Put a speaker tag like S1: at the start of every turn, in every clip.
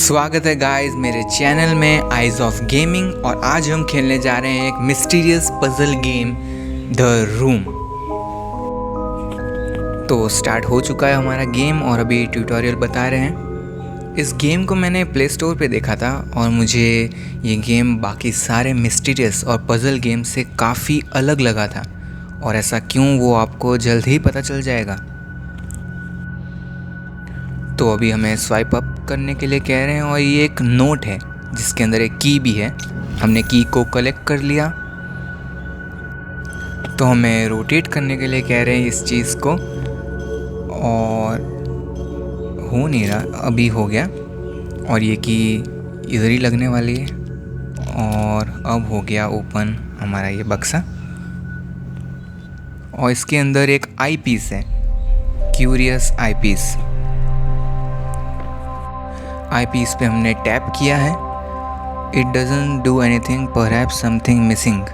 S1: स्वागत है गाइस मेरे चैनल में आइज ऑफ गेमिंग। और आज हम खेलने जा रहे हैं एक mysterious puzzle game the room. तो स्टार्ट हो चुका है हमारा गेम और अभी ट्यूटोरियल बता रहे हैं। इस गेम को मैंने प्ले स्टोर पे देखा था और मुझे ये गेम बाकी सारे मिस्टीरियस और पजल गेम से काफ़ी अलग लगा था, और ऐसा क्यों वो आपको जल्द ही पता चल जाएगा। तो अभी हमें स्वाइप अप करने के लिए कह रहे हैं और ये एक नोट है जिसके अंदर एक की भी है। हमने की को कलेक्ट कर लिया, तो हमें रोटेट करने के लिए कह रहे हैं इस चीज़ को, और हो नहीं रहा, अभी हो गया। और ये की इधर ही लगने वाली है और अब हो गया ओपन हमारा ये बक्सा। और इसके अंदर एक आई पीस है, curious eyepiece. Eyepiece पे हमने टैप किया है। It doesn't do anything, perhaps something missing.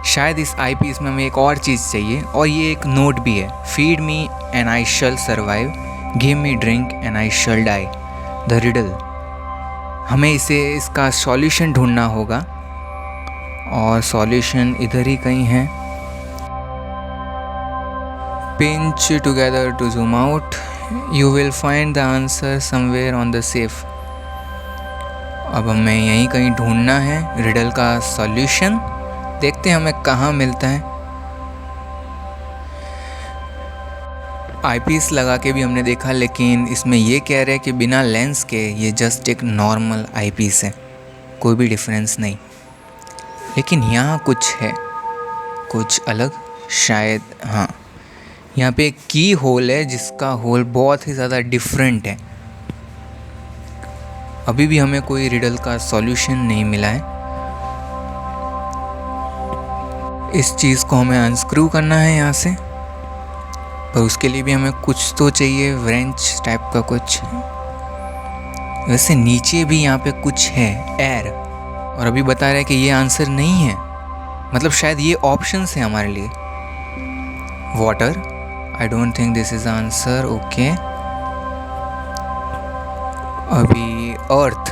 S1: शायद इस आई पीस में हमें एक और चीज़ चाहिए, और ये एक नोट भी है। Feed me and I shall survive, give me drink and I shall die, the riddle. हमें इसका सॉल्यूशन ढूंढना होगा, और सॉल्यूशन इधर ही कहीं है। Pinch together to zoom out, you will find the answer somewhere on the safe। अब हमें यहीं कहीं ढूंढना है रिडल का सॉल्यूशन। देखते हैं हमें कहाँ मिलता है। आईपीस लगा के भी हमने देखा, लेकिन इसमें ये कह रहे हैं कि बिना लेंस के ये जस्ट एक नॉर्मल आईपीस है, कोई भी डिफरेंस नहीं। लेकिन यहाँ कुछ है, कुछ अलग शायद। हाँ, यहाँ पे एक की होल है जिसका होल बहुत ही ज़्यादा डिफरेंट है। अभी भी हमें कोई रिडल का सॉल्यूशन नहीं मिला है। इस चीज़ को हमें अनस्क्रू करना है यहाँ से, पर उसके लिए भी हमें कुछ तो चाहिए, व्रेंच टाइप का कुछ। वैसे नीचे भी यहाँ पे कुछ है, एयर, और अभी बता रहा है कि ये आंसर नहीं है। मतलब शायद ये ऑप्शंस है हमारे लिए। Water, I don't think this is the answer, okay। अभी earth,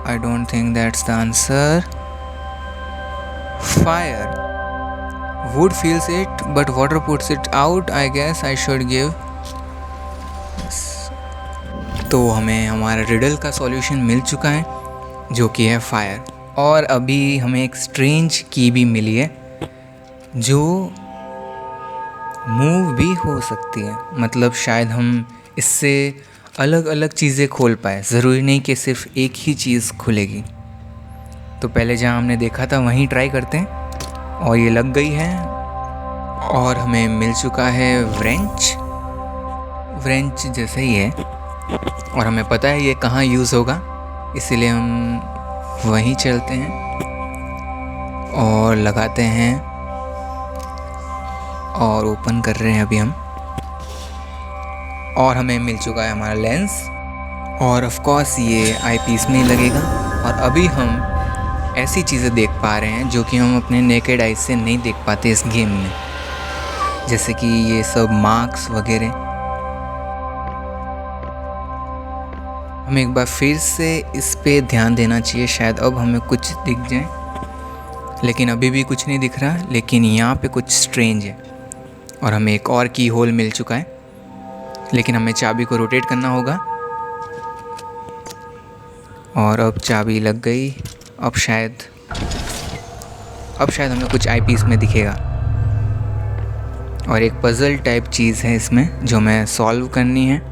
S1: I don't think that's the answer। fire, wood feels it but water puts it out, I guess I should give yes। तो हमें हमारा riddle का solution मिल चुका है जो कि है फायर। और अभी हमें एक स्ट्रेंज की भी मिली है जो मूव भी हो सकती है। मतलब शायद हम इससे अलग अलग चीज़ें खोल पाए, ज़रूरी नहीं कि सिर्फ एक ही चीज़ खुलेगी। तो पहले जहाँ हमने देखा था वहीं ट्राई करते हैं, और ये लग गई है। और हमें मिल चुका है व्रेंच जैसा ही है, और हमें पता है ये कहाँ यूज़ होगा, इसीलिए हम वहीं चलते हैं और लगाते हैं और ओपन कर रहे हैं अभी हम। और हमें मिल चुका है हमारा लेंस, और ऑफ कोर्स ये आई पीस में ही लगेगा। और अभी हम ऐसी चीज़ें देख पा रहे हैं जो कि हम अपने नेकेड आइज से नहीं देख पाते इस गेम में, जैसे कि ये सब मार्क्स वगैरह। हमें एक बार फिर से इस पे ध्यान देना चाहिए, शायद अब हमें कुछ दिख जाए, लेकिन अभी भी कुछ नहीं दिख रहा। लेकिन यहाँ पे कुछ स्ट्रेंज है, और हमें एक और की होल मिल चुका है, लेकिन हमें चाबी को रोटेट करना होगा। और अब चाबी लग गई। अब शायद हमें कुछ आई पीस में दिखेगा, और एक पजल टाइप चीज़ है इसमें जो हमें सॉल्व करनी है।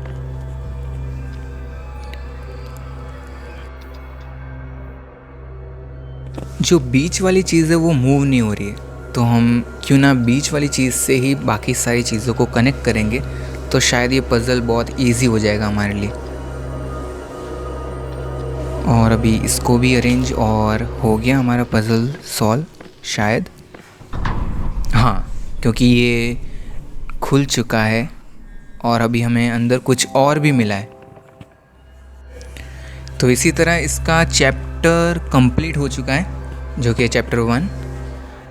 S1: जो बीच वाली चीज़ है वो मूव नहीं हो रही है, तो हम क्यों ना बीच वाली चीज़ से ही बाकी सारी चीज़ों को कनेक्ट करेंगे, तो शायद ये पज़ल बहुत इजी हो जाएगा हमारे लिए। और अभी इसको भी अरेंज, और हो गया हमारा पज़ल सॉल्व शायद। हाँ, क्योंकि ये खुल चुका है, और अभी हमें अंदर कुछ और भी मिला है। तो इसी तरह इसका चैप्टर कंप्लीट हो चुका है, जो कि चैप्टर 1।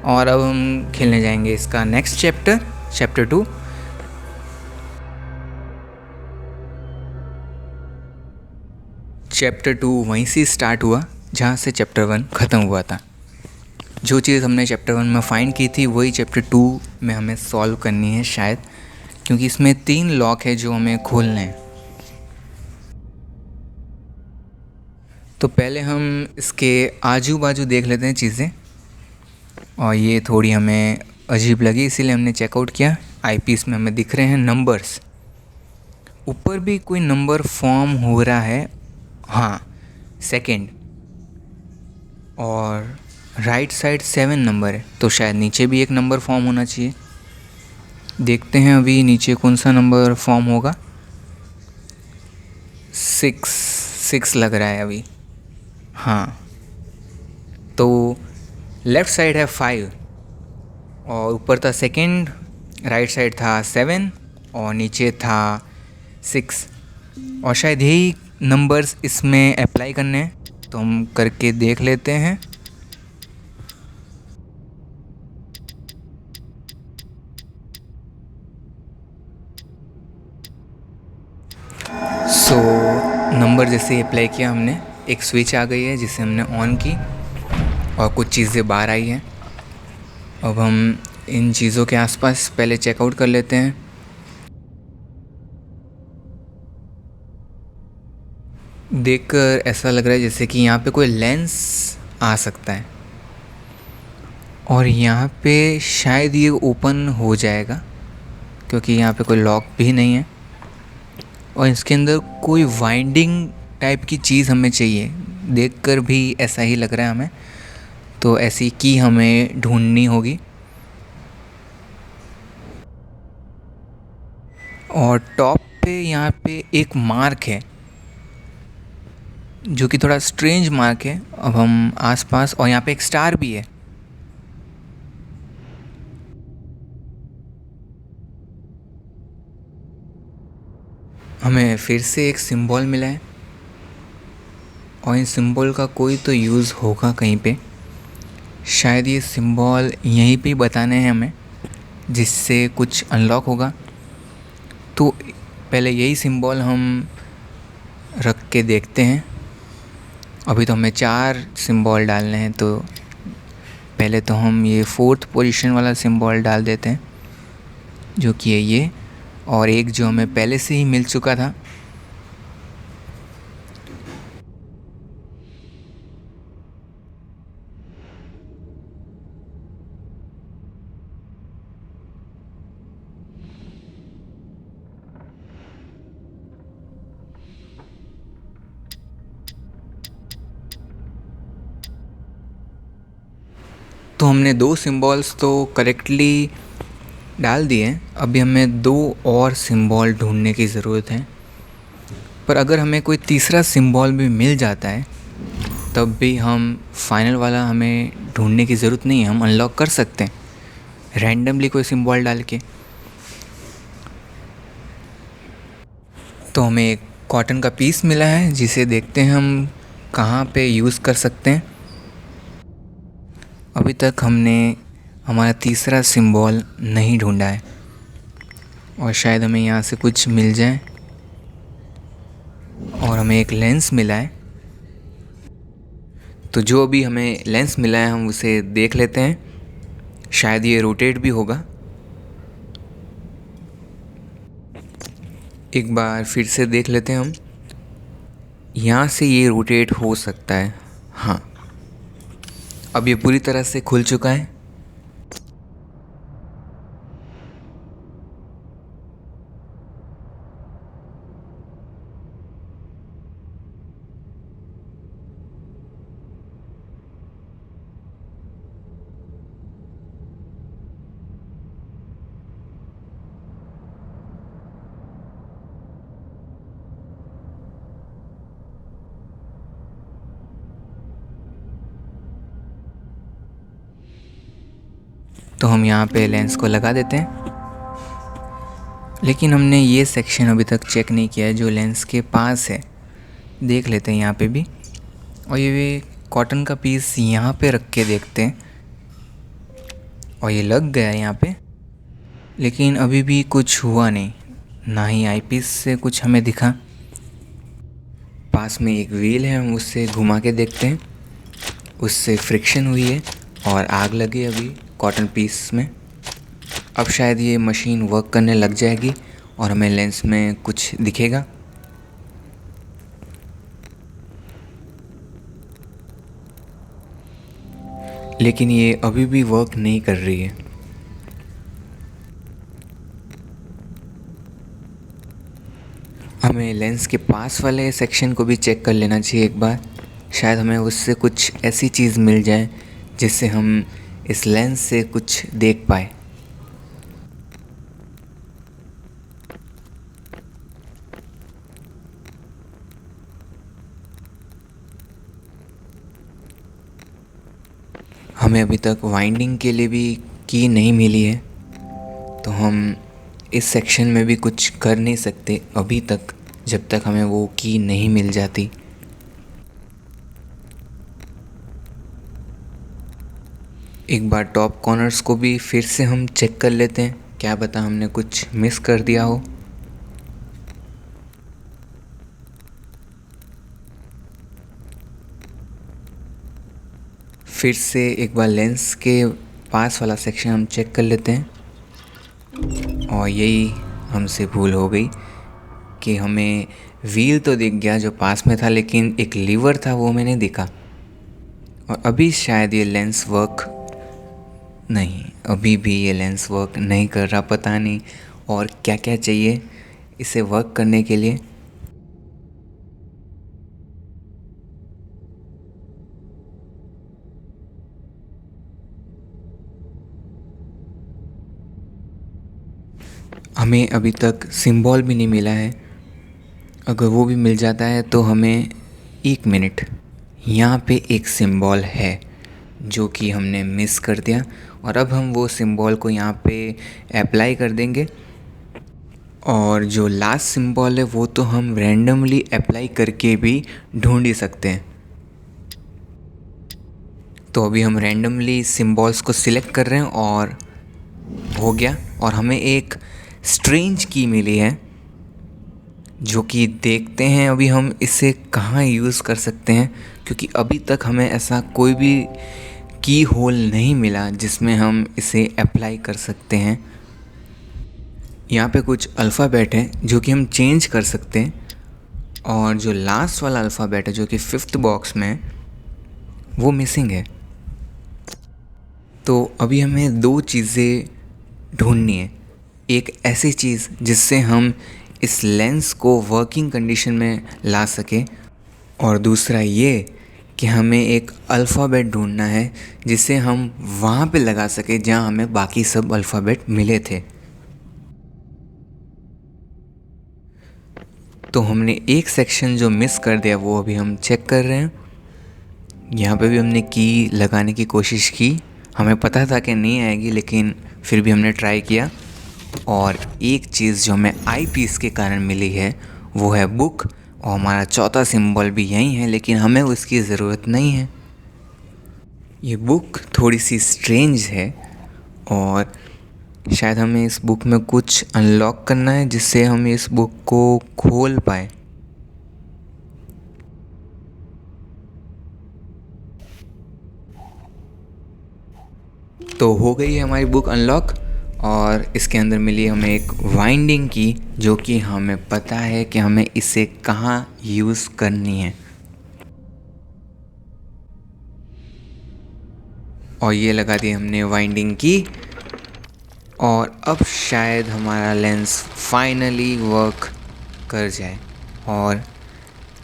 S1: और अब हम खेलने जाएंगे इसका नेक्स्ट चैप्टर 2। चैप्टर 2 वहीं से स्टार्ट हुआ जहाँ से चैप्टर 1 ख़त्म हुआ था। जो चीज़ हमने चैप्टर 1 में फाइंड की थी वही चैप्टर 2 में हमें सॉल्व करनी है शायद, क्योंकि इसमें 3 लॉक है जो हमें खोलने हैं। तो पहले हम इसके आजू बाजू देख लेते हैं चीज़ें, और ये थोड़ी हमें अजीब लगी इसीलिए हमने चेकआउट किया। आईपीस में हमें दिख रहे हैं नंबर्स, ऊपर भी कोई नंबर फॉर्म हो रहा है, हाँ 2, और राइट साइड 7 नंबर है, तो शायद नीचे भी एक नंबर फॉर्म होना चाहिए। देखते हैं अभी नीचे कौन सा नंबर फॉर्म होगा। 6 लग रहा है अभी, हाँ। तो लेफ़्ट साइड है 5 और ऊपर था 2, राइट साइड था 7 और नीचे था 6, और शायद यही नंबर्स इसमें अप्लाई करने हैं, तो हम करके देख लेते हैं। सो नंबर जैसे अप्लाई किया हमने, एक स्विच आ गई है जिसे हमने ऑन की और कुछ चीज़ें बाहर आई हैं। अब हम इन चीज़ों के आसपास पहले चेकआउट कर लेते हैं। देखकर ऐसा लग रहा है जैसे कि यहाँ पे कोई लेंस आ सकता है, और यहाँ पे शायद ये ओपन हो जाएगा क्योंकि यहाँ पे कोई लॉक भी नहीं है, और इसके अंदर कोई वाइंडिंग टाइप की चीज़ हमें चाहिए। देखकर भी ऐसा ही लग रहा है हमें, तो ऐसी की हमें ढूंढनी होगी। और टॉप पे यहाँ पे एक मार्क है जो कि थोड़ा स्ट्रेंज मार्क है। अब हम आसपास, और यहाँ पे एक स्टार भी है। हमें फिर से एक सिंबल मिला है, और इन सिंबल का कोई तो यूज़ होगा कहीं पे। शायद ये सिंबल यहीं पे बताने हैं हमें, जिससे कुछ अनलॉक होगा। तो पहले यही सिंबल हम रख के देखते हैं। अभी तो हमें 4 सिंबल डालने हैं, तो पहले तो हम ये 4th पोजीशन वाला सिंबल डाल देते हैं, जो कि है ये, और एक जो हमें पहले से ही मिल चुका था। तो हमने 2 सिंबल्स तो करेक्टली डाल दिए हैं। अभी हमें 2 और सिंबल ढूंढने की ज़रूरत है, पर अगर हमें कोई तीसरा सिंबल भी मिल जाता है तब भी हम फाइनल वाला हमें ढूंढने की ज़रूरत नहीं है, हम अनलॉक कर सकते हैं रैंडमली कोई सिंबल डाल के। तो हमें एक कॉटन का पीस मिला है जिसे देखते हैं हम कहाँ पे यूज़ कर सकते हैं। अभी तक हमने हमारा तीसरा सिंबल नहीं ढूंढा है, और शायद हमें यहाँ से कुछ मिल जाए। और हमें एक लेंस मिला है, तो जो भी हमें लेंस मिला है हम उसे देख लेते हैं। शायद ये रोटेट भी होगा। एक बार फिर से देख लेते हैं हम, यहाँ से ये रोटेट हो सकता है, हाँ। अब ये पूरी तरह से खुल चुका है। तो हम यहाँ पे लेंस को लगा देते हैं, लेकिन हमने ये सेक्शन अभी तक चेक नहीं किया है जो लेंस के पास है। देख लेते हैं यहाँ पे भी, और ये कॉटन का पीस यहाँ पे रख के देखते हैं, और ये लग गया यहाँ पे, लेकिन अभी भी कुछ हुआ नहीं, ना ही आईपीस से कुछ हमें दिखा। पास में एक व्हील है, हम उससे घुमा के देखते हैं। उससे फ्रिक्शन हुई है और आग लगी अभी कॉटन पीस में। अब शायद ये मशीन वर्क करने लग जाएगी और हमें लेंस में कुछ दिखेगा। लेकिन ये अभी भी वर्क नहीं कर रही है। हमें लेंस के पास वाले सेक्शन को भी चेक कर लेना चाहिए एक बार। शायद हमें उससे कुछ ऐसी चीज़ मिल जाए जिससे हम इस लेंस से कुछ देख पाए। हमें अभी तक वाइंडिंग के लिए भी की नहीं मिली है, तो हम इस सेक्शन में भी कुछ कर नहीं सकते अभी तक, जब तक हमें वो की नहीं मिल जाती। एक बार टॉप कॉर्नर्स को भी फिर से हम चेक कर लेते हैं, क्या पता हमने कुछ मिस कर दिया हो। फिर से एक बार लेंस के पास वाला सेक्शन हम चेक कर लेते हैं और यही हमसे भूल हो गई कि हमें व्हील तो दिख गया जो पास में था, लेकिन एक लीवर था वो मैंने देखा। और अभी शायद ये लेंस वर्क नहीं, अभी भी ये लेंस वर्क नहीं कर रहा। पता नहीं और क्या क्या चाहिए इसे वर्क करने के लिए। हमें अभी तक सिंबल भी नहीं मिला है। अगर वो भी मिल जाता है तो हमें 1 मिनट, यहाँ पे एक सिंबल है जो कि हमने मिस कर दिया, और अब हम वो सिंबल को यहाँ पे अप्लाई कर देंगे। और जो लास्ट सिंबल है वो तो हम रैंडमली अप्लाई करके भी ढूंढ ही सकते हैं। तो अभी हम रैंडमली सिंबल्स को सिलेक्ट कर रहे हैं और हो गया। और हमें एक स्ट्रेंज की मिली है जो कि देखते हैं अभी हम इसे कहाँ यूज़ कर सकते हैं, क्योंकि अभी तक हमें ऐसा कोई भी की होल नहीं मिला जिसमें हम इसे अप्लाई कर सकते हैं। यहाँ पे कुछ अल्फ़ाबेट है जो कि हम चेंज कर सकते हैं, और जो लास्ट वाला अल्फ़ाबेट है जो कि 5th बॉक्स में है वो मिसिंग है। तो अभी हमें 2 चीज़ें ढूंढनी है। एक ऐसी चीज़ जिससे हम इस लेंस को वर्किंग कंडीशन में ला सके, और दूसरा ये कि हमें एक अल्फ़ाबेट ढूंढना है जिसे हम वहाँ पे लगा सके जहाँ हमें बाकी सब अल्फ़ाबेट मिले थे। तो हमने एक सेक्शन जो मिस कर दिया वो अभी हम चेक कर रहे हैं। यहाँ पे भी हमने की लगाने की कोशिश की, हमें पता था कि नहीं आएगी, लेकिन फिर भी हमने ट्राई किया। और एक चीज़ जो हमें आई पीस के कारण मिली है वो है बुक, और हमारा चौथा सिंबल भी यही है, लेकिन हमें उसकी ज़रूरत नहीं है। ये बुक थोड़ी सी स्ट्रेंज है और शायद हमें इस बुक में कुछ अनलॉक करना है जिससे हम इस बुक को खोल पाए। तो हो गई है हमारी बुक अनलॉक, और इसके अंदर मिली हमें एक वाइंडिंग की जो कि हमें पता है कि हमें इसे कहाँ यूज़ करनी है। और ये लगा दी हमने वाइंडिंग की, और अब शायद हमारा लेंस फाइनली वर्क कर जाए, और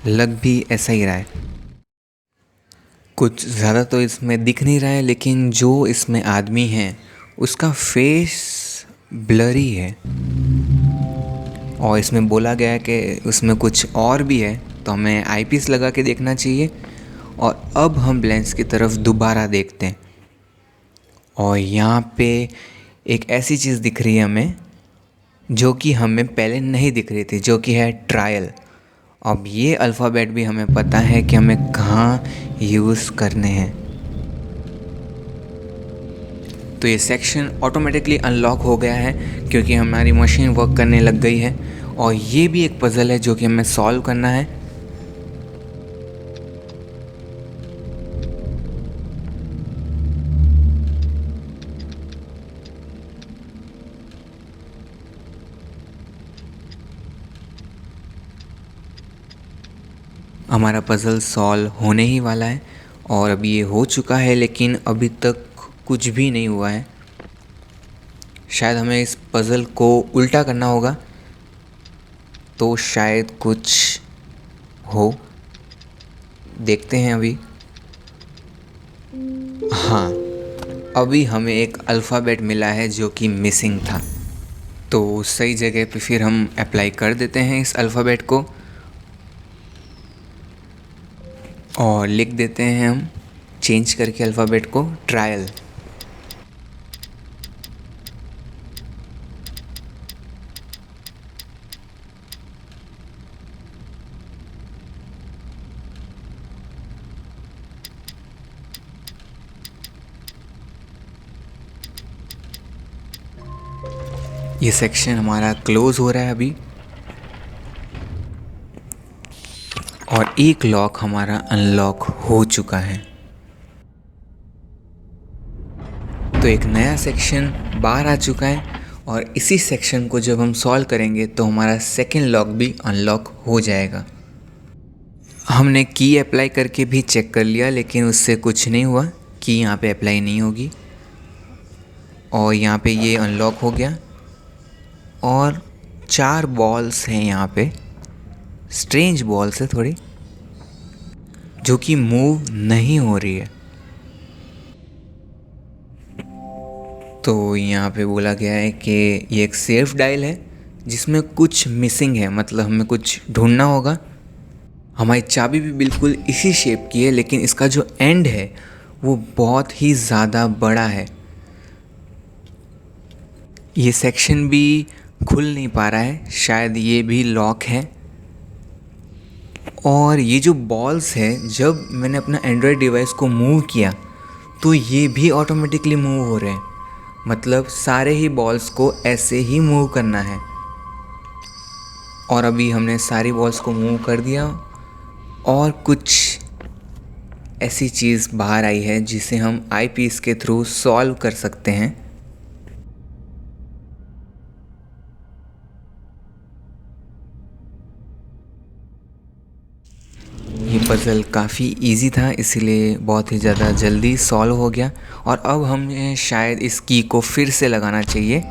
S1: लग भी ऐसा ही रहा है। कुछ ज़्यादा तो इसमें दिख नहीं रहा है, लेकिन जो इसमें आदमी है उसका फेस ब्लरी है, और इसमें बोला गया है कि उसमें कुछ और भी है, तो हमें आईपीस लगा के देखना चाहिए। और अब हम लेंस की तरफ दोबारा देखते हैं, और यहाँ पे एक ऐसी चीज़ दिख रही है हमें जो कि हमें पहले नहीं दिख रही थी, जो कि है ट्रायल। अब ये अल्फ़ाबेट भी हमें पता है कि हमें कहाँ यूज़ करने हैं। तो ये सेक्शन ऑटोमेटिकली अनलॉक हो गया है क्योंकि हमारी मशीन वर्क करने लग गई है। और ये भी एक पज़ल है जो कि हमें सॉल्व करना है। हमारा पज़ल सॉल्व होने ही वाला है और अभी ये हो चुका है, लेकिन अभी तक कुछ भी नहीं हुआ है। शायद हमें इस पज़ल को उल्टा करना होगा तो शायद कुछ हो। देखते हैं अभी। हाँ, अभी हमें एक अल्फ़ाबेट मिला है जो कि मिसिंग था, तो सही जगह पे फिर हम अप्लाई कर देते हैं इस अल्फ़ाबेट को और लिख देते हैं हम चेंज करके अल्फ़ाबेट को ट्रायल। ये सेक्शन हमारा क्लोज़ हो रहा है अभी और एक लॉक हमारा अनलॉक हो चुका है। तो एक नया सेक्शन बाहर आ चुका है और इसी सेक्शन को जब हम सॉल्व करेंगे तो हमारा सेकेंड लॉक भी अनलॉक हो जाएगा। हमने की अप्लाई करके भी चेक कर लिया, लेकिन उससे कुछ नहीं हुआ। की यहाँ पे अप्लाई नहीं होगी और यहाँ पे ये अनलॉक हो गया और 4 बॉल्स हैं यहाँ पे, स्ट्रेंज बॉल्स है थोड़ी, जो कि मूव नहीं हो रही है। तो यहाँ पे बोला गया है कि ये एक सेफ डायल है जिसमें कुछ मिसिंग है, मतलब हमें कुछ ढूंढना होगा। हमारी चाबी भी बिल्कुल इसी शेप की है, लेकिन इसका जो एंड है वो बहुत ही ज़्यादा बड़ा है। ये सेक्शन भी खुल नहीं पा रहा है, शायद ये भी लॉक है। और ये जो बॉल्स है, जब मैंने अपना एंड्रॉयड डिवाइस को मूव किया तो ये भी ऑटोमेटिकली मूव हो रहे हैं, मतलब सारे ही बॉल्स को ऐसे ही मूव करना है। और अभी हमने सारी बॉल्स को मूव कर दिया और कुछ ऐसी चीज़ बाहर आई है जिसे हम आई पीस के थ्रू सॉल्व कर सकते हैं। ये पज़ल काफ़ी इजी था, इसीलिए बहुत ही ज़्यादा जल्दी सॉल्व हो गया। और अब हमें शायद इस की को फिर से लगाना चाहिए,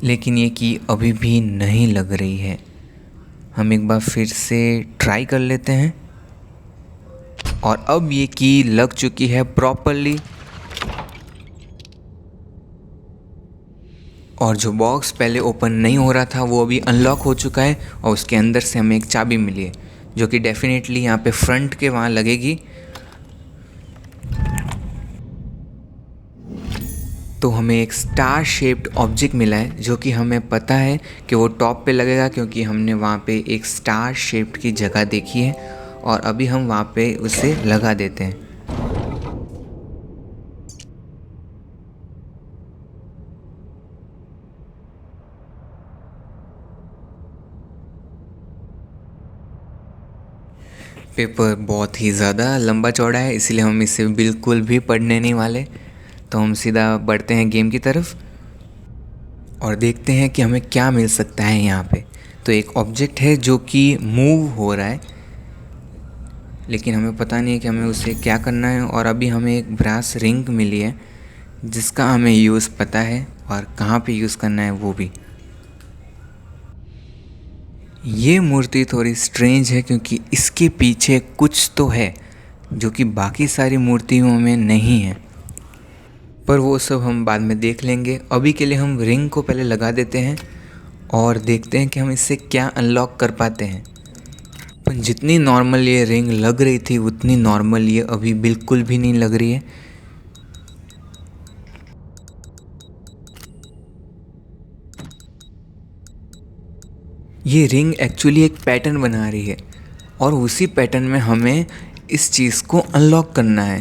S1: लेकिन ये की अभी भी नहीं लग रही है। हम एक बार फिर से ट्राई कर लेते हैं और अब ये की लग चुकी है प्रॉपरली। और जो बॉक्स पहले ओपन नहीं हो रहा था वो अभी अनलॉक हो चुका है और उसके अंदर से हमें एक चाबी मिली है, जो कि डेफिनेटली यहाँ पे फ्रंट के वहाँ लगेगी। तो हमें एक स्टार शेप्ड ऑब्जेक्ट मिला है, जो कि हमें पता है कि वो टॉप पे लगेगा, क्योंकि हमने वहाँ पे एक स्टार शेप्ड की जगह देखी है और अभी हम वहाँ पे उसे लगा देते हैं। पेपर बहुत ही ज़्यादा लंबा चौड़ा है, इसलिए हम इसे बिल्कुल भी पढ़ने नहीं वाले। तो हम सीधा बढ़ते हैं गेम की तरफ और देखते हैं कि हमें क्या मिल सकता है यहाँ पे। तो एक ऑब्जेक्ट है जो कि मूव हो रहा है, लेकिन हमें पता नहीं है कि हमें उसे क्या करना है। और अभी हमें एक ब्रास रिंग मिली है जिसका हमें यूज़ पता है और कहाँ पे यूज़ करना है वो भी। ये मूर्ति थोड़ी स्ट्रेंज है क्योंकि इसके पीछे कुछ तो है जो कि बाकी सारी मूर्तियों में नहीं है, पर वो सब हम बाद में देख लेंगे। अभी के लिए हम रिंग को पहले लगा देते हैं और देखते हैं कि हम इससे क्या अनलॉक कर पाते हैं। पर जितनी नॉर्मल ये रिंग लग रही थी उतनी नॉर्मल ये अभी बिल्कुल भी नहीं लग रही है। ये रिंग एक्चुअली एक पैटर्न बना रही है और उसी पैटर्न में हमें इस चीज़ को अनलॉक करना है।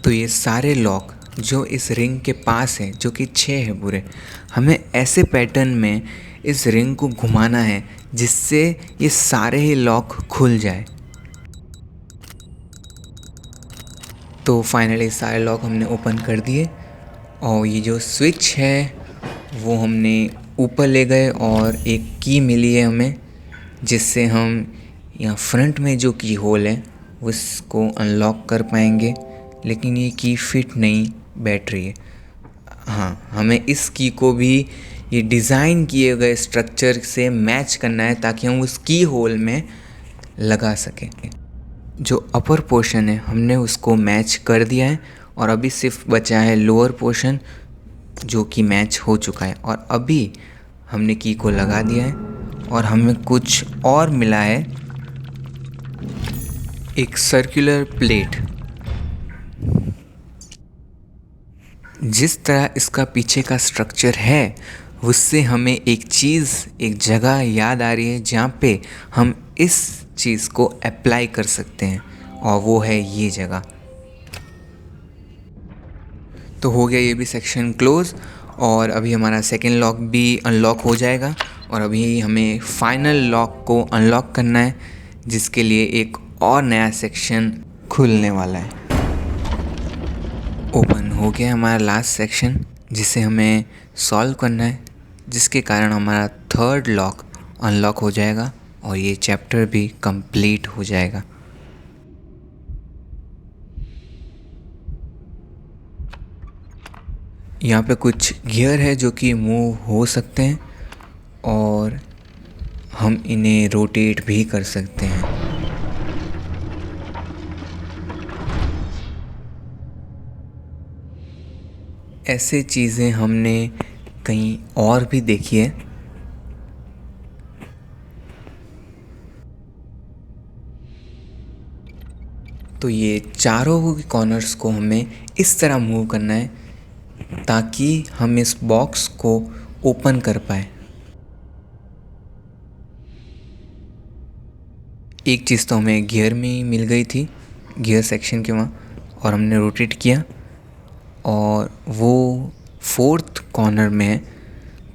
S1: तो ये सारे लॉक जो इस रिंग के पास है, जो कि 6 है पूरे, हमें ऐसे पैटर्न में इस रिंग को घुमाना है जिससे ये सारे ही लॉक खुल जाए। तो फाइनली सारे लॉक हमने ओपन कर दिए और ये जो स्विच है वो हमने ऊपर ले गए और एक की मिली है हमें जिससे हम यहाँ फ्रंट में जो की होल है उसको अनलॉक कर पाएंगे, लेकिन ये की फिट नहीं बैठ रही है। हाँ, हमें इस की को भी ये डिज़ाइन किए गए स्ट्रक्चर से मैच करना है ताकि हम उस की होल में लगा सकें। जो अपर पोर्शन है हमने उसको मैच कर दिया है और अभी सिर्फ बचा है लोअर पोर्शन जो कि मैच हो चुका है। और अभी हमने की को लगा दिया है और हमें कुछ और मिला है, एक सर्कुलर प्लेट। जिस तरह इसका पीछे का स्ट्रक्चर है उससे हमें एक चीज़, एक जगह याद आ रही है जहाँ पे हम इस चीज़ को अप्लाई कर सकते हैं, और वो है ये जगह। तो हो गया ये भी सेक्शन क्लोज, और अभी हमारा सेकेंड लॉक भी अनलॉक हो जाएगा। और अभी हमें फाइनल लॉक को अनलॉक करना है, जिसके लिए एक और नया सेक्शन खुलने वाला है। ओपन हो गया हमारा लास्ट सेक्शन, जिसे हमें सॉल्व करना है, जिसके कारण हमारा थर्ड लॉक अनलॉक हो जाएगा और ये चैप्टर भी कंप्लीट हो जाएगा। यहाँ पे कुछ गियर है जो कि मूव हो सकते हैं और हम इन्हें रोटेट भी कर सकते हैं। ऐसे चीज़ें हमने कहीं और भी देखी है। तो ये चारों कॉर्नर्स को हमें इस तरह मूव करना है ताकि हम इस बॉक्स को ओपन कर पाए। एक चीज़ तो हमें गियर में ही मिल गई थी, गियर सेक्शन के वहाँ, और हमने रोटेट किया और वो फोर्थ कॉर्नर में है।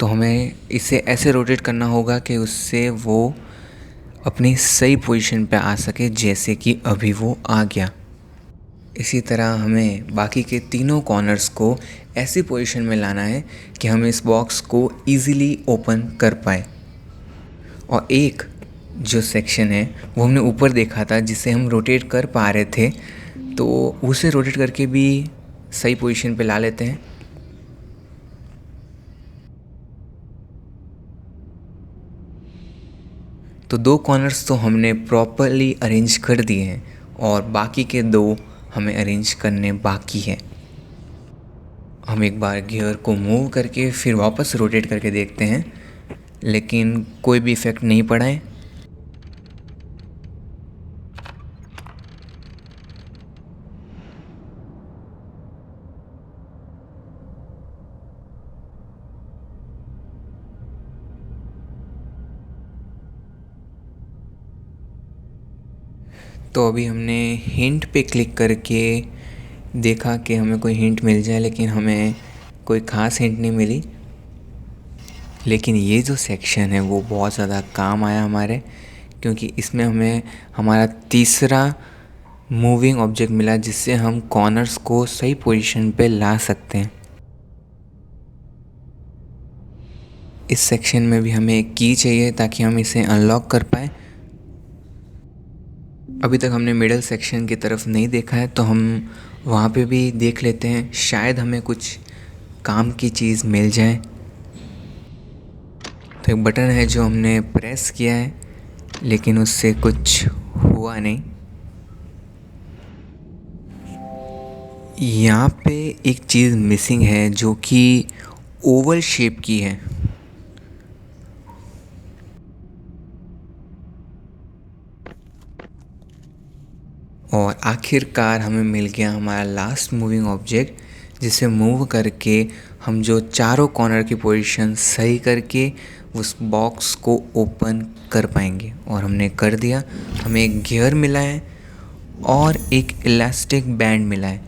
S1: तो हमें इसे ऐसे रोटेट करना होगा कि उससे वो अपनी सही पोजीशन पे आ सके, जैसे कि अभी वो आ गया। इसी तरह हमें बाकी के तीनों कॉर्नर्स को ऐसी पोजीशन में लाना है कि हम इस बॉक्स को इजीली ओपन कर पाए। और एक जो सेक्शन है वो हमने ऊपर देखा था जिसे हम रोटेट कर पा रहे थे, तो उसे रोटेट करके भी सही पोजीशन पे ला लेते हैं। तो दो कॉर्नर्स तो हमने प्रॉपरली अरेंज कर दिए हैं और बाकी के दो हमें अरेंज करने बाकी है। हम एक बार गियर को मूव करके फिर वापस रोटेट करके देखते हैं, लेकिन कोई भी इफ़ेक्ट नहीं पड़ा है। तो अभी हमने हिंट पे क्लिक करके देखा कि हमें कोई हिंट मिल जाए, लेकिन हमें कोई ख़ास हिंट नहीं मिली। लेकिन ये जो सेक्शन है वो बहुत ज़्यादा काम आया हमारे, क्योंकि इसमें हमें हमारा तीसरा मूविंग ऑब्जेक्ट मिला जिससे हम कॉर्नर्स को सही पोजीशन पे ला सकते हैं। इस सेक्शन में भी हमें एक की चाहिए ताकि हम इसे अनलॉक कर पाए। अभी तक हमने मिडल सेक्शन की तरफ नहीं देखा है, तो हम वहाँ पे भी देख लेते हैं, शायद हमें कुछ काम की चीज़ मिल जाए। तो एक बटन है जो हमने प्रेस किया है, लेकिन उससे कुछ हुआ नहीं। यहाँ पे एक चीज़ मिसिंग है जो कि ओवल शेप की है। और आखिरकार हमें मिल गया हमारा लास्ट मूविंग ऑब्जेक्ट, जिसे मूव करके हम जो चारों कॉर्नर की पोजीशन सही करके उस बॉक्स को ओपन कर पाएंगे। और हमने कर दिया। हमें एक गियर मिला है और एक इलास्टिक बैंड मिला है।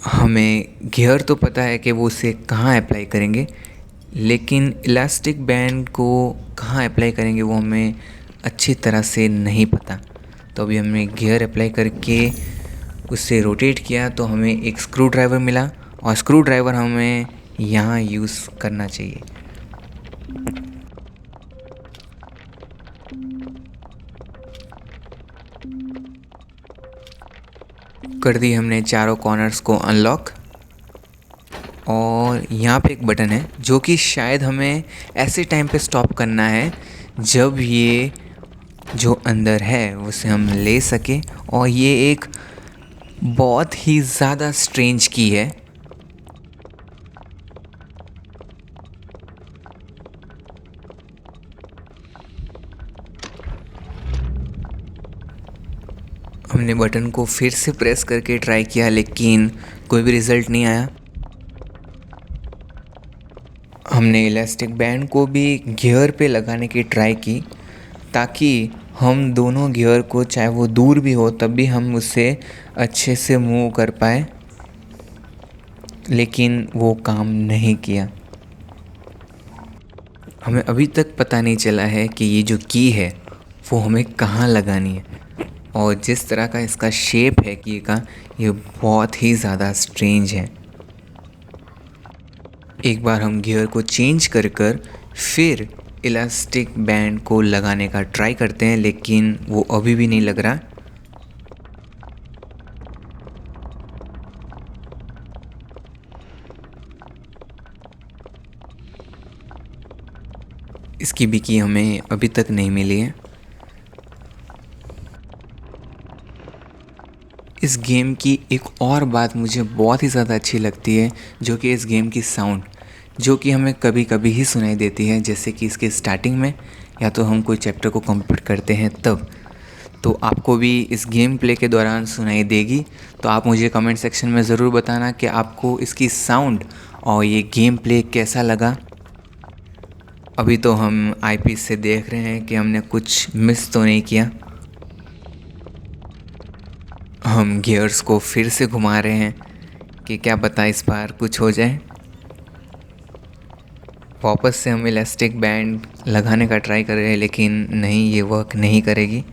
S1: हमें गियर तो पता है कि वो उसे कहाँ अप्लाई करेंगे, लेकिन इलास्टिक बैंड को कहाँ अप्लाई करेंगे वो हमें अच्छी तरह से नहीं पता। तो अभी हमने गियर अप्लाई करके उससे रोटेट किया तो हमें एक स्क्रू ड्राइवर मिला, और स्क्रू ड्राइवर हमें यहाँ यूज़ करना चाहिए। कर दी हमने चारों कॉर्नर्स को अनलॉक। और यहाँ पे एक बटन है जो कि शायद हमें ऐसे टाइम पे स्टॉप करना है जब ये जो अंदर है उसे हम ले सके। और ये एक बहुत ही ज़्यादा स्ट्रेंज की है। हमने बटन को फिर से प्रेस करके ट्राई किया लेकिन कोई भी रिज़ल्ट नहीं आया। हमने इलास्टिक बैंड को भी गियर पे लगाने की ट्राई की ताकि हम दोनों गियर को, चाहे वो दूर भी हो तब भी हम उससे अच्छे से मूव कर पाए, लेकिन वो काम नहीं किया। हमें अभी तक पता नहीं चला है कि ये जो की है वो हमें कहाँ लगानी है। और जिस तरह का इसका शेप है की का, ये बहुत ही ज़्यादा स्ट्रेंज है। एक बार हम गियर को चेंज कर फिर इलास्टिक बैंड को लगाने का ट्राई करते हैं, लेकिन वो अभी भी नहीं लग रहा। इसकी भी की हमें अभी तक नहीं मिली है। इस गेम की एक और बात मुझे बहुत ही ज़्यादा अच्छी लगती है, जो कि इस गेम की साउंड, जो कि हमें कभी कभी ही सुनाई देती है, जैसे कि इसके स्टार्टिंग में या तो हम कोई चैप्टर को कंप्लीट करते हैं तब। तो आपको भी इस गेम प्ले के दौरान सुनाई देगी। तो आप मुझे कमेंट सेक्शन में ज़रूर बताना कि आपको इसकी साउंड और ये गेम प्ले कैसा लगा। अभी तो हम आईपीस से देख रहे हैं कि हमने कुछ मिस तो नहीं किया। हम गियर्स को फिर से घुमा रहे हैं कि क्या पता इस बार कुछ हो जाए। वापस से हम इलास्टिक बैंड लगाने का ट्राई कर रहे हैं, लेकिन नहीं, ये वर्क नहीं करेगी।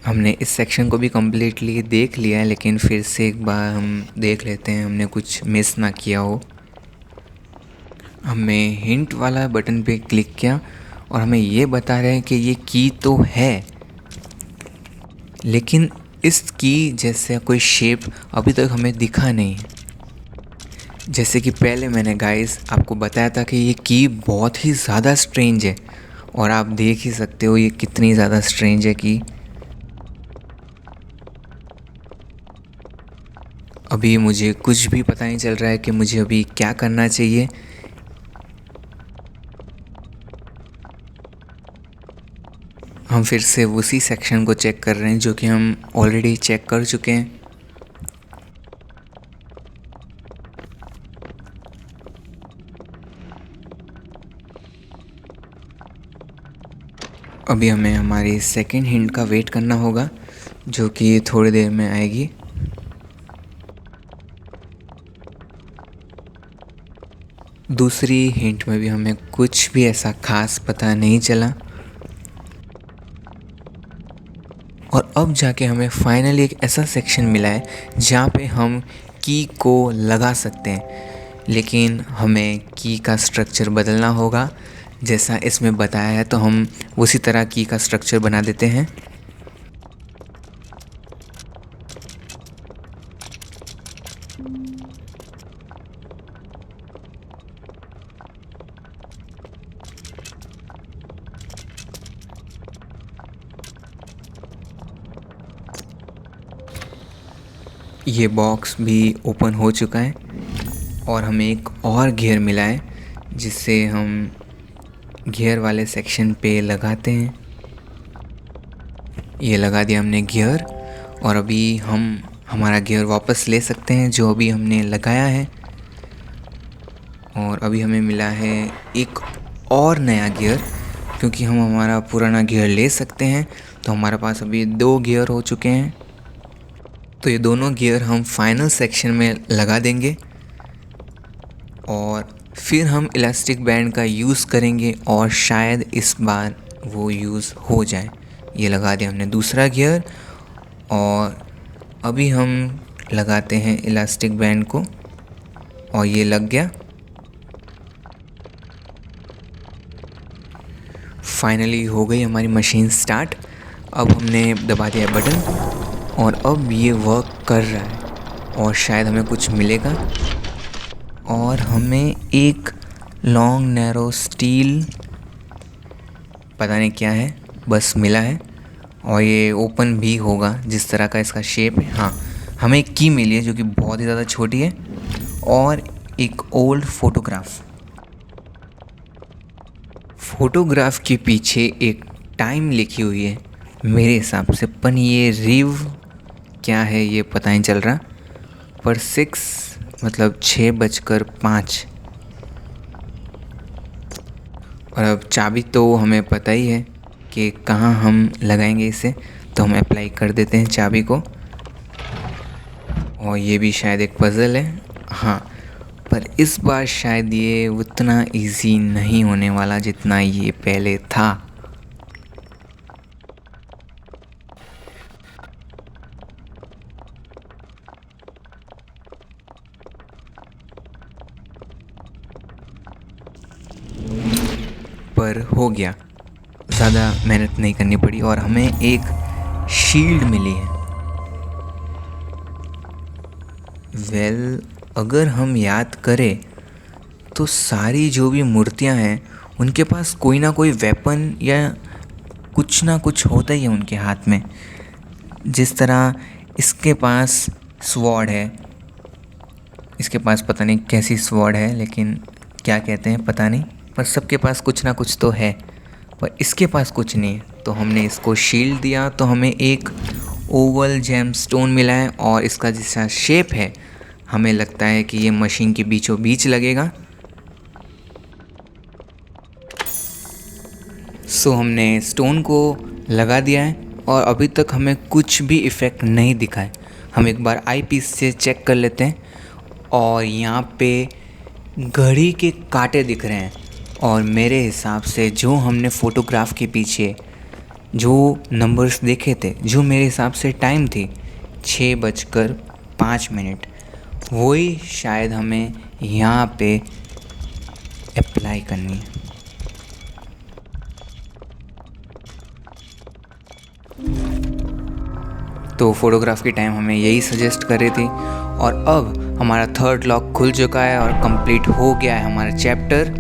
S1: हमने इस सेक्शन को भी कम्प्लीटली देख लिया है, लेकिन फिर से एक बार हम देख लेते हैं हमने कुछ मिस ना किया हो। हमने हिंट वाला बटन पे क्लिक किया और हमें ये बता रहे हैं कि ये की तो है, लेकिन इस की जैसे कोई शेप अभी तक हमें दिखा नहीं। जैसे कि पहले मैंने गाइस आपको बताया था कि ये की बहुत ही ज़्यादा स्ट्रेंज है, और आप देख ही सकते हो ये कितनी ज़्यादा स्ट्रेंज है की। अभी मुझे कुछ भी पता नहीं चल रहा है कि मुझे अभी क्या करना चाहिए। हम फिर से उसी सेक्शन को चेक कर रहे हैं जो कि हम ऑलरेडी चेक कर चुके हैं। अभी हमें हमारी सेकंड हिंट का वेट करना होगा, जो कि थोड़ी देर में आएगी। दूसरी हिंट में भी हमें कुछ भी ऐसा खास पता नहीं चला, और अब जाके हमें फाइनली एक ऐसा सेक्शन मिला है जहाँ पे हम की को लगा सकते हैं, लेकिन हमें की का स्ट्रक्चर बदलना होगा। जैसा इसमें बताया है तो हम उसी तरह की का स्ट्रक्चर बना देते हैं। ये बॉक्स भी ओपन हो चुका है और हमें एक और गियर मिला है, जिससे हम गियर वाले सेक्शन पे लगाते हैं। ये लगा दिया हमने गियर, और अभी हम हमारा गियर वापस ले सकते हैं जो अभी हमने लगाया है। और अभी हमें मिला है एक और नया गियर, क्योंकि हम हमारा पुराना गियर ले सकते हैं। तो हमारे पास अभी 2 गियर हो चुके हैं। तो ये दोनों गियर हम फाइनल सेक्शन में लगा देंगे, और फिर हम इलास्टिक बैंड का यूज़ करेंगे और शायद इस बार वो यूज़ हो जाए। ये लगा दिया हमने दूसरा गियर, और अभी हम लगाते हैं इलास्टिक बैंड को, और ये लग गया। फाइनली हो गई हमारी मशीन स्टार्ट। अब हमने दबा दिया बटन और अब ये वर्क कर रहा है और शायद हमें कुछ मिलेगा। और हमें एक लॉन्ग नैरो स्टील, पता नहीं क्या है, बस मिला है और ये ओपन भी होगा जिस तरह का इसका शेप है। हाँ, हमें एक की मिली है जो कि बहुत ही ज़्यादा छोटी है और एक ओल्ड फोटोग्राफ के पीछे एक टाइम लिखी हुई है मेरे हिसाब से, पर ये रिव क्या है ये पता नहीं चल रहा, पर 6:05। और अब चाबी तो हमें पता ही है कि कहाँ हम लगाएंगे इसे, तो हम अप्लाई कर देते हैं चाबी को। और ये भी शायद एक पज़ल है, हाँ, पर इस बार शायद ये उतना इजी नहीं होने वाला जितना ये पहले था। पर हो गया, ज़्यादा मेहनत नहीं करनी पड़ी और हमें एक शील्ड मिली है। अगर हम याद करें तो सारी जो भी मूर्तियां हैं उनके पास कोई ना कोई वेपन या कुछ ना कुछ होता ही है उनके हाथ में। जिस तरह इसके पास स्वॉर्ड है, इसके पास पता नहीं कैसी स्वॉर्ड है, लेकिन क्या कहते हैं पता नहीं, पर सबके पास कुछ ना कुछ तो है, पर इसके पास कुछ नहीं है। तो हमने इसको शील्ड दिया तो हमें एक ओवल जेमस्टोन मिला है और इसका जैसा शेप है हमें लगता है कि ये मशीन के बीचों बीच लगेगा। सो हमने स्टोन को लगा दिया है और अभी तक हमें कुछ भी इफ़ेक्ट नहीं दिखा है। हम एक बार आई पीस से चेक कर लेते हैं और यहाँ पे घड़ी के कांटे दिख रहे हैं और मेरे हिसाब से जो हमने फ़ोटोग्राफ के पीछे जो नंबर्स देखे थे, जो मेरे हिसाब से टाइम थी 6:05, वही शायद हमें यहाँ पे अप्लाई करनी है। तो फ़ोटोग्राफ की टाइम हमें यही सजेस्ट कर रही थी और अब हमारा थर्ड लॉक खुल चुका है और कंप्लीट हो गया है हमारा चैप्टर।